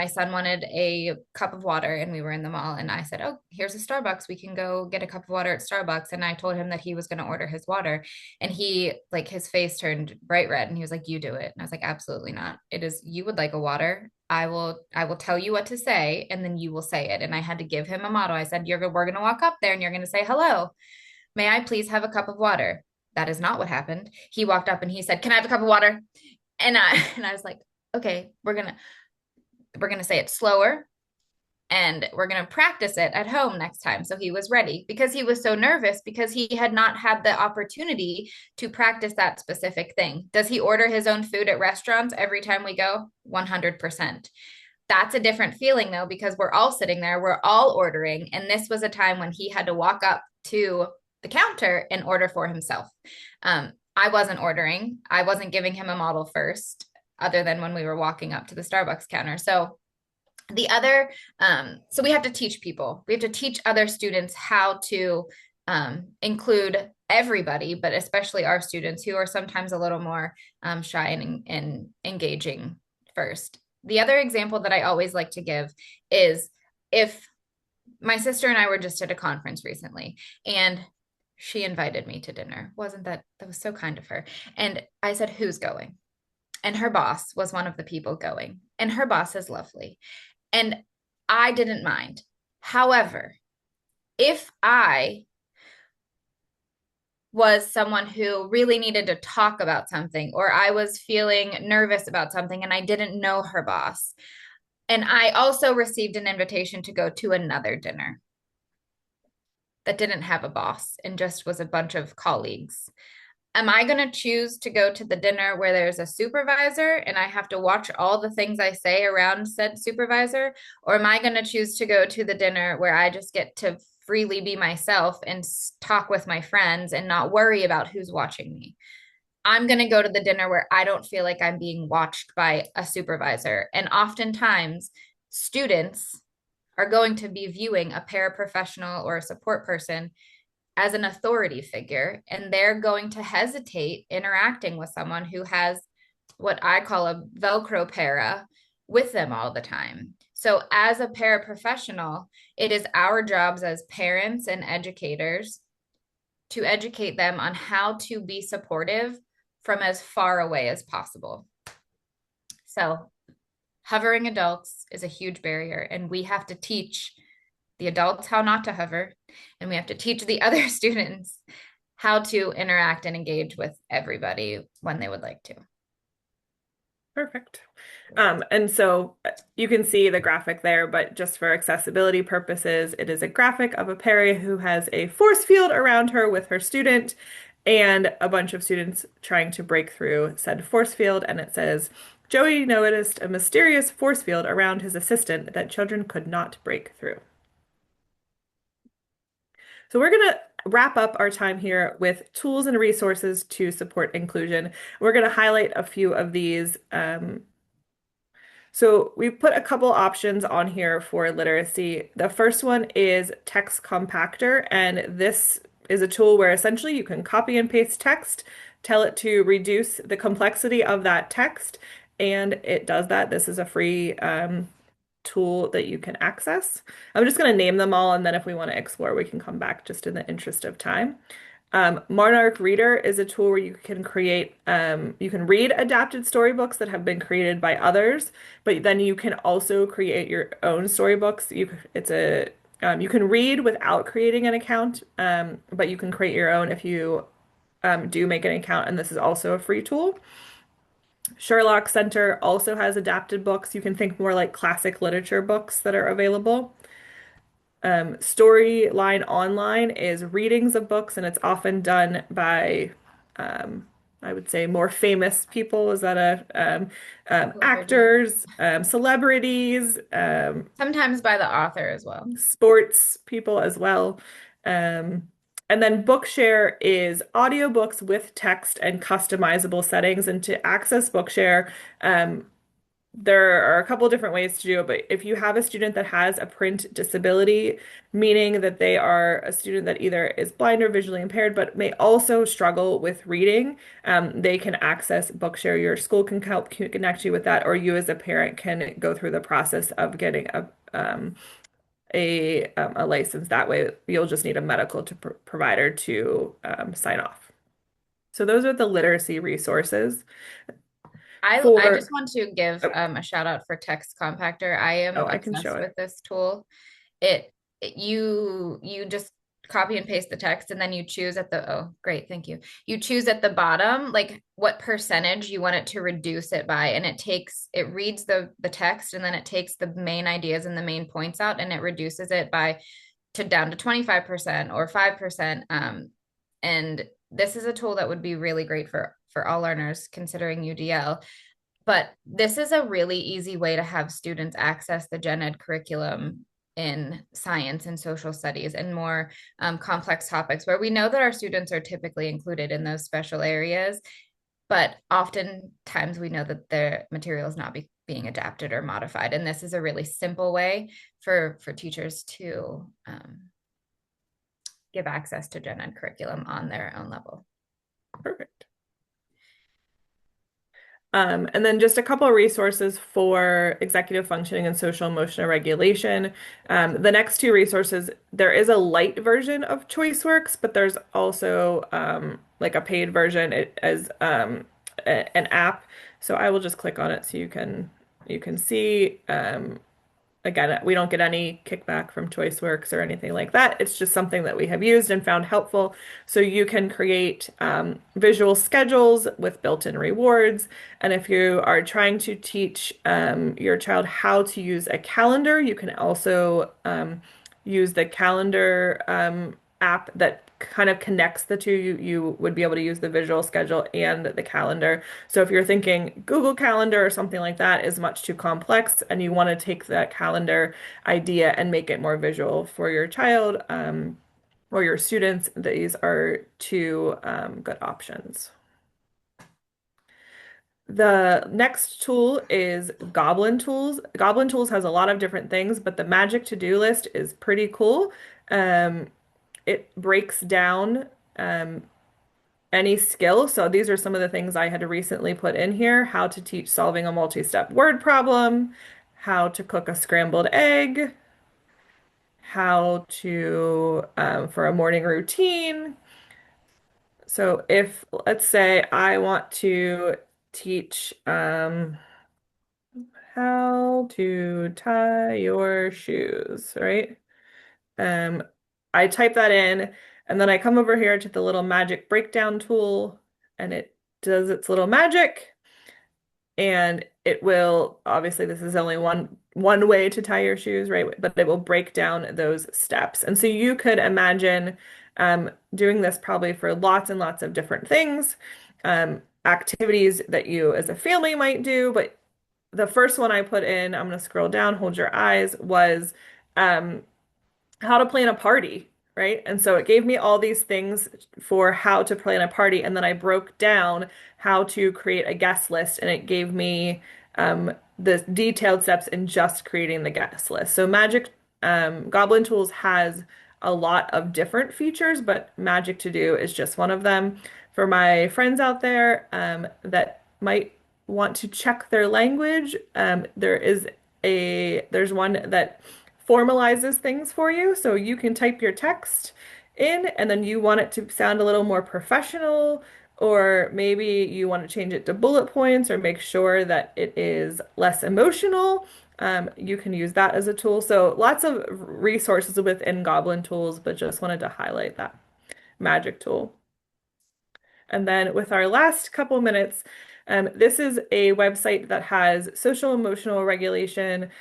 S3: son wanted a cup of water and we were in the mall and I said, oh, here's a Starbucks. We can go get a cup of water at Starbucks. And I told him that he was going to order his water and his face turned bright red and he was like, you do it. And I was like, absolutely not. It is, you would like a water. I will tell you what to say and then you will say it. And I had to give him a motto. I said, we're going to walk up there and you're going to say, hello, may I please have a cup of water? That is not what happened. He walked up and he said, can I have a cup of water? And I was like, okay, we're going to say it slower and we're going to practice it at home next time. So he was ready because he was so nervous because he had not had the opportunity to practice that specific thing. Does he order his own food at restaurants every time we go? 100%. That's a different feeling though, because we're all sitting there, we're all ordering. And this was a time when he had to walk up to the counter and order for himself. I wasn't ordering. I wasn't giving him a model first, other than when we were walking up to the Starbucks counter. So The other, so we have to teach people, we have to teach other students how to include everybody, but especially our students who are sometimes a little more shy and engaging first. The other example that I always like to give is if my sister and I were just at a conference recently, and she invited me to dinner. Wasn't that that was so kind of her? And I said, "Who's going?" And her boss was one of the people going. And her boss is lovely. And I didn't mind. However, if I was someone who really needed to talk about something, or I was feeling nervous about something and I didn't know her boss, and I also received an invitation to go to another dinner that didn't have a boss and just was a bunch of colleagues, am I going to choose to go to the dinner where there's a supervisor and I have to watch all the things I say around said supervisor? Or am I going to choose to go to the dinner where I just get to freely be myself and talk with my friends and not worry about who's watching me? I'm going to go to the dinner where I don't feel like I'm being watched by a supervisor. And oftentimes, students are going to be viewing a paraprofessional or a support person as an authority figure, and they're going to hesitate interacting with someone who has what I call a Velcro para with them all the time. So, as a paraprofessional, it is our jobs as parents and educators to educate them on how to be supportive from as far away as possible. So, hovering adults is a huge barrier, and we have to teach the adults how not to hover, and we have to teach the other students how to interact and engage with everybody when they would like to.
S2: Perfect. And so you can see the graphic there, but just for accessibility purposes, it is a graphic of a Perry who has a force field around her with her student and a bunch of students trying to break through said force field. And it says, Joey noticed a mysterious force field around his assistant that children could not break through. So we're going to wrap up our time here with tools and resources to support inclusion. We're going to highlight a few of these. So we've put a couple options on here for literacy. The first one is Text Compactor, and this is a tool where essentially you can copy and paste text, tell it to reduce the complexity of that text, and it does that. This is a free tool that you can access. I'm just going to name them all, and then if we want to explore, we can come back just in the interest of time. Monarch Reader is a tool where you can create, you can read adapted storybooks that have been created by others, but then you can also create your own storybooks. You can read without creating an account, but you can create your own if you do make an account, and this is also a free tool. Sherlock Center also has adapted books. You can think more like classic literature books that are available. Storyline Online is readings of books, and it's often done by, I would say, more famous people. Is that actors, celebrities,
S3: Sometimes by the author as well.
S2: sports people as well. And then Bookshare is audiobooks with text and customizable settings. And to access Bookshare, there are a couple different ways to do it, but if you have a student that has a print disability, meaning that they are a student that either is blind or visually impaired, but may also struggle with reading, they can access Bookshare. Your school can help connect you with that, or you as a parent can go through the process of getting a license. That way, you'll just need a medical provider to sign off. So those are the literacy resources.
S3: I just want to give a shout out for Text Compactor. I am
S2: I can show
S3: obsessed
S2: it.
S3: with this tool. You just copy and paste the text, and then you choose at the, oh great, thank you. You choose at the bottom like what percentage you want it to reduce it by, and it reads the text, and then it takes the main ideas and the main points out, and it reduces it by to down to 25% or 5%. And this is a tool that would be really great for all learners considering UDL. But this is a really easy way to have students access the gen ed curriculum in science and social studies and more complex topics where we know that our students are typically included in those special areas, but oftentimes we know that their material is not being adapted or modified. And this is a really simple way for teachers to give access to gen ed curriculum on their own level.
S2: Perfect. And then just a couple of resources for executive functioning and social emotional regulation. The next two resources, there is a light version of ChoiceWorks, but there's also like a paid version as an app. So I will just click on it so you can see. Again, we don't get any kickback from ChoiceWorks or anything like that. It's just something that we have used and found helpful. So you can create visual schedules with built-in rewards. And if you are trying to teach your child how to use a calendar, you can also use the calendar app that kind of connects the two. You would be able to use the visual schedule and the calendar. So if you're thinking Google Calendar or something like that is much too complex and you want to take that calendar idea and make it more visual for your child or your students, these are two good options. The next tool is Goblin Tools. Goblin Tools has a lot of different things, but the magic to-do list is pretty cool. Um, it breaks down any skill. So these are some of the things I had recently put in here: how to teach solving a multi-step word problem, how to cook a scrambled egg, how to for a morning routine. So if, let's say, I want to teach how to tie your shoes, right? Um, I type that in, and then I come over here to the little magic breakdown tool, and it does its little magic. And it will, obviously, this is only one way to tie your shoes, right? But it will break down those steps. And so you could imagine doing this probably for lots and lots of different things, activities that you as a family might do. But the first one I put in, I'm going to scroll down, hold your eyes, was um, how to plan a party, right? And so it gave me all these things for how to plan a party. And then I broke down how to create a guest list, and it gave me the detailed steps in just creating the guest list. So Magic Goblin Tools has a lot of different features, but Magic To Do is just one of them. For my friends out there that might want to check their language, there's one that formalizes things for you. So you can type your text in and then you want it to sound a little more professional, or maybe you want to change it to bullet points or make sure that it is less emotional. You can use that as a tool. So lots of resources within Goblin Tools, but just wanted to highlight that magic tool. And then with our last couple minutes, this is a website that has social emotional regulation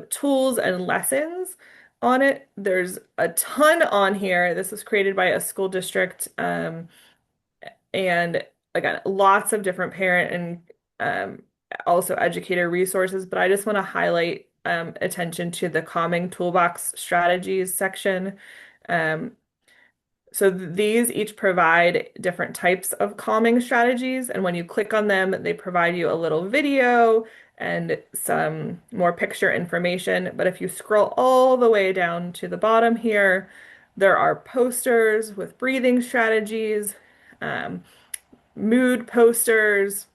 S2: tools and lessons on it. There's a ton on here. This was created by a school district, and again, lots of different parent and also educator resources. But I just want to highlight attention to the calming toolbox strategies section. So these each provide different types of calming strategies, and when you click on them, they provide you a little video and some more picture information. But if you scroll all the way down to the bottom here, there are posters with breathing strategies, um, mood posters,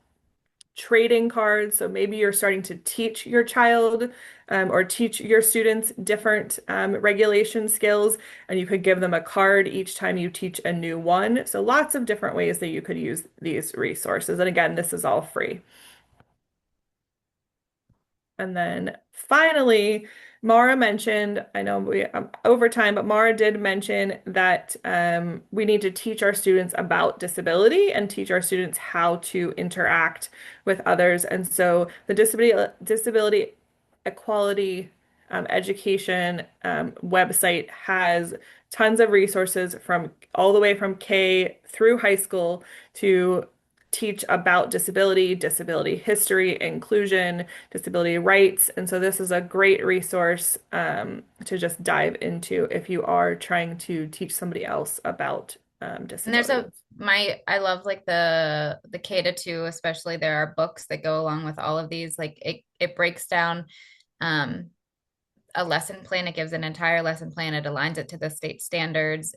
S2: trading cards. So maybe you're starting to teach your child or teach your students different regulation skills, and you could give them a card each time you teach a new one. So lots of different ways that you could use these resources. And again, this is all free. And then finally, Mara mentioned, I know we over time, but Mara did mention that we need to teach our students about disability and teach our students how to interact with others. And so the disability equality education website has tons of resources from all the way from K through high school to teach about disability, disability history, inclusion, disability rights. And so this is a great resource to just dive into if you are trying to teach somebody else about
S3: And there's
S2: disabilities.
S3: I love like the K to 2, especially there are books that go along with all of these. Like it breaks down um a lesson plan. It gives an entire lesson plan. It aligns it to the state standards.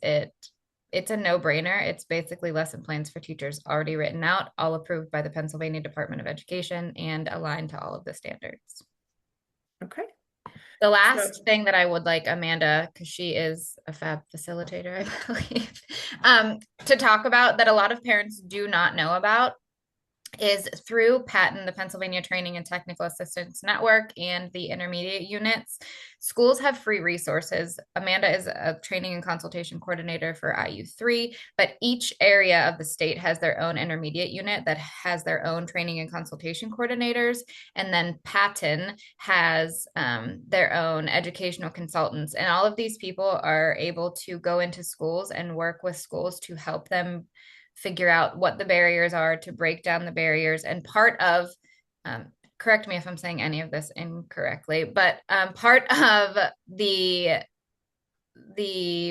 S3: It's a no-brainer. It's basically lesson plans for teachers already written out, all approved by the Pennsylvania Department of Education and aligned to all of the standards.
S2: Okay.
S3: The
S2: So
S3: last thing that I would like Amanda, because she is a fab facilitator, I believe, to talk about that a lot of parents do not know about is through PATN, the Pennsylvania Training and Technical Assistance Network, and the intermediate units. Schools have free resources. Amanda is a training and consultation coordinator for IU3, but each area of the state has their own intermediate unit that has their own training and consultation coordinators. And then PATN has their own educational consultants. And all of these people are able to go into schools and work with schools to help them figure out what the barriers are, to break down the barriers. And part of, correct me if I'm saying any of this incorrectly, but part of the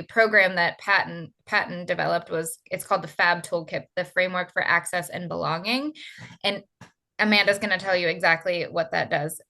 S3: program that PATN developed was, it's called the FAB Toolkit, the Framework for Access and Belonging. And Amanda's going to tell you exactly what that does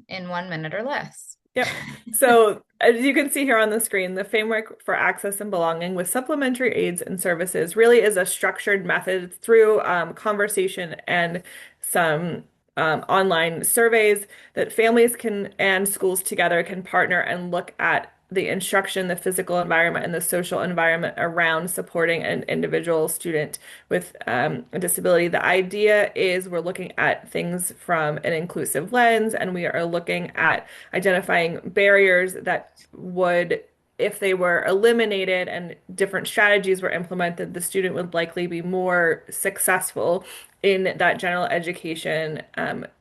S3: in 1 minute or less.
S2: Yep. So as you can see here on the screen, the framework for access and belonging with supplementary aids and services really is a structured method through conversation and some online surveys that families can and schools together can partner and look at the instruction, the physical environment, and the social environment around supporting an individual student with a disability. The idea is we're looking at things from an inclusive lens, and we are looking at identifying barriers that would, if they were eliminated and different strategies were implemented, the student would likely be more successful in that general education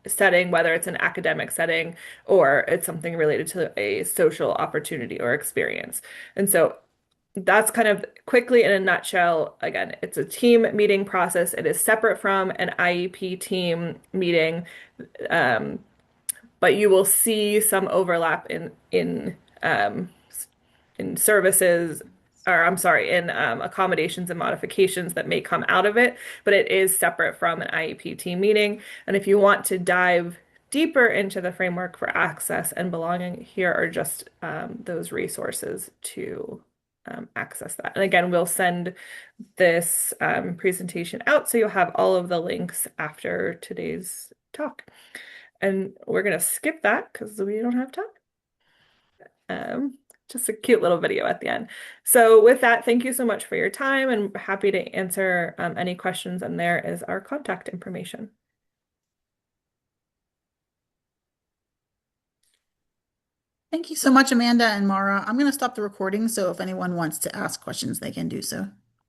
S2: setting, whether it's an academic setting or it's something related to a social opportunity or experience. And so that's kind of quickly in a nutshell. Again, it's a team meeting process. It is separate from an IEP team meeting, um, but you will see some overlap in services, or I'm sorry, in accommodations and modifications that may come out of it, but it is separate from an IEP team meeting. And if you want to dive deeper into the framework for access and belonging, here are just those resources to access that. And again, we'll send this presentation out so you'll have all of the links after today's talk. And we're going to skip that because we don't have time. Just a cute little video at the end. So with that, thank you so much for your time, and happy to answer any questions. And there is our contact information.
S1: Thank you so much, Amanda and Mara. I'm going to stop the recording, so if anyone wants to ask questions, they can do so.